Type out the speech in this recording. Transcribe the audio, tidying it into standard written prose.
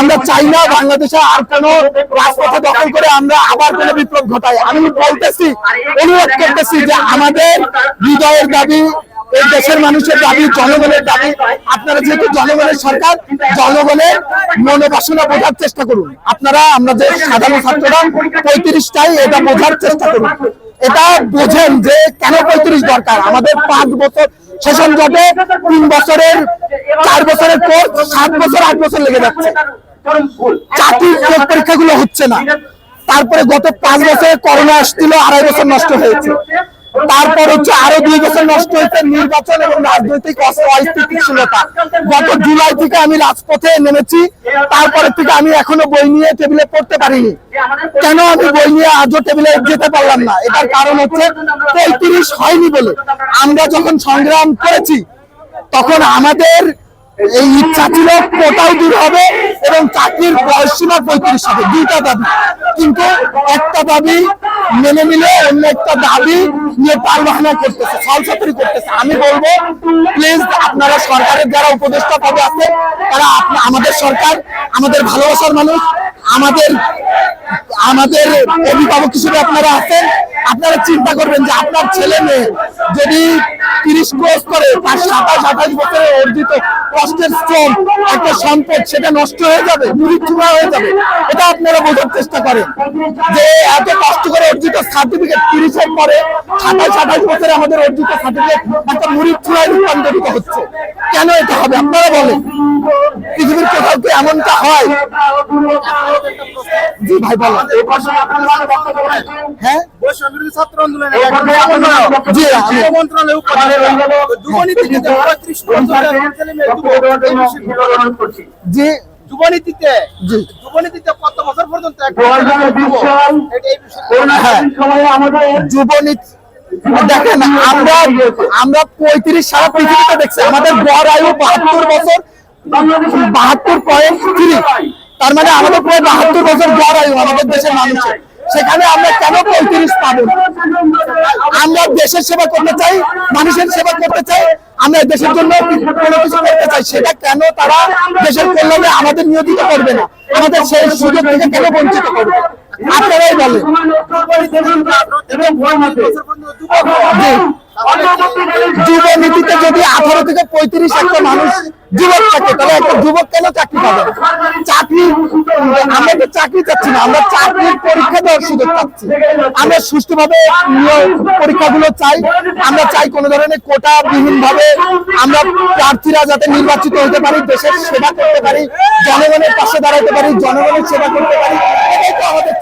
আমরা চাই না বাংলাদেশে আর কোন রাজপথে দখল করে আমরা আবার কোন বিপ্লব ঘটাই। আমি বলতেছি, অনুরোধ করতেছি যে আমাদের হৃদয়ের দাবি, এই দেশের মানুষের দাবি, জনগণের দাবি। আপনারা যেহেতু জনগণের সরকার, জনগণের মনোবাসনা বোঝার চেষ্টা করুন। আপনারা, আমরা যে সাধারণ ছাত্ররা 35টাই এটা বোঝার চেষ্টা করুন। এটা বোঝেন যে কেন 35 দরকার। আমাদের 5 বছর সেশন জটে 3 বছরের 4 বছরের কোর্স 7 বছর 8 বছর লেগে যাচ্ছে। চাকরির পরীক্ষাগুলো হচ্ছে না। তারপরে গত 5 বছরে করোনা আসছিল, 2.5 বছর নষ্ট হয়েছে। তারপর হচ্ছে আরো 2 বছর নষ্ট হয়েছে নির্বাচন এবং রাজনৈতিক অস্থিতিশীলতা। গত জুলাই থেকে আমি রাজপথে নেমেছি, তারপরে থেকে আমি এখনো বই নিয়ে টেবিলে পড়তে পারিনি। কেন আমি বই নিয়ে আজও টেবিলে যেতে পারলাম না? এটার কারণ হচ্ছে 35 হয়নি বলে। আমরা যখন সংগ্রাম করেছি তখন আমাদের এই ইচ্ছা ছিল কোটাও দূর হবে এবং চাকরির বয়সসীমা 35 হবে। 2টা দাবি, কিন্তু একটা দাবি মেনে নিলে অন্য একটা দাবি নিয়ে টালবাহানা করতেছে, ছলছাতুরি করতেছে। আমি বলবো, প্লিজ আপনারা সরকারের যারা উপদেষ্টা পদে আছে, তারা আমাদের সরকার, আমাদের ভালোবাসার মানুষ, আমাদের অভিভাবক হিসেবে আপনারা আছেন। আপনারা চিন্তা করবেন যে আপনার ছেলে মেয়ে যদি 30 ক্রস করে, তার 27-28 বছরে অর্জিত কষ্টের শ্রম, একটা সম্পদ, সেটা নষ্ট হয়ে যাবে, মুড়িচুড়া হয়ে যাবে। এটা আপনারা বোঝার চেষ্টা করেন যে এত কষ্ট করে অর্জিত সার্টিফিকেট 30-এর পরে 27-28 বছরে আমাদের অর্জিত সার্টিফিকেট একটা মুড়িচুড়ায় রূপান্তরিত হচ্ছে। কেন এটা হবে? আপনারা বলেন, পৃথিবীর কোথাও কি এমনটা হয়? জি ভাই বলেন। হ্যাঁ, ছাত্র আন্দোলন জি যুবনীতিতে কত বছর পর্যন্ত যুবনীতি দেখেন, আমরা 35 সারা পৃথিবীতে দেখছি আমাদের গড় আয়ু 72 বছর, 72.3। তার মানে আমাদের প্রায় 72 বছর গড় আয়ু আমাদের দেশের মানুষের। সেখানে আমরা কেন 35 পাবো? আমরা দেশের সেবা করতে চাই, মানুষের সেবা করতে চাই, আমরা দেশের জন্য কোনো কিছু করতে চাই। সেটা কেন তারা দেশের কল্যাণে আমাদের নিয়োজিত করবে না? আমাদের সেই সুযোগ থেকে কেন বঞ্চিত করবে? আপনারাই বলেন। যুবনীতিতে যদি 18 থেকে 35 একটা মানুষ যুবক থাকে, তাহলে একটা যুবক কেন চাকরি পাবে? চাকরি, আমরা তো চাকরি চাচ্ছি না, আমরা চাকরির পরীক্ষা দেওয়ার সুযোগ চাচ্ছি। আমরা সুষ্ঠুভাবে পরীক্ষাগুলো চাই। আমরা চাই কোনো ধরনের কোটা বিহীন ভাবে আমরা প্রার্থীরা যাতে নির্বাচিত হতে পারি, দেশের সেবা করতে পারি, জনগণের পাশে দাঁড়াতে পারি, জনগণের সেবা করতে পারি। এটাই তো আমাদের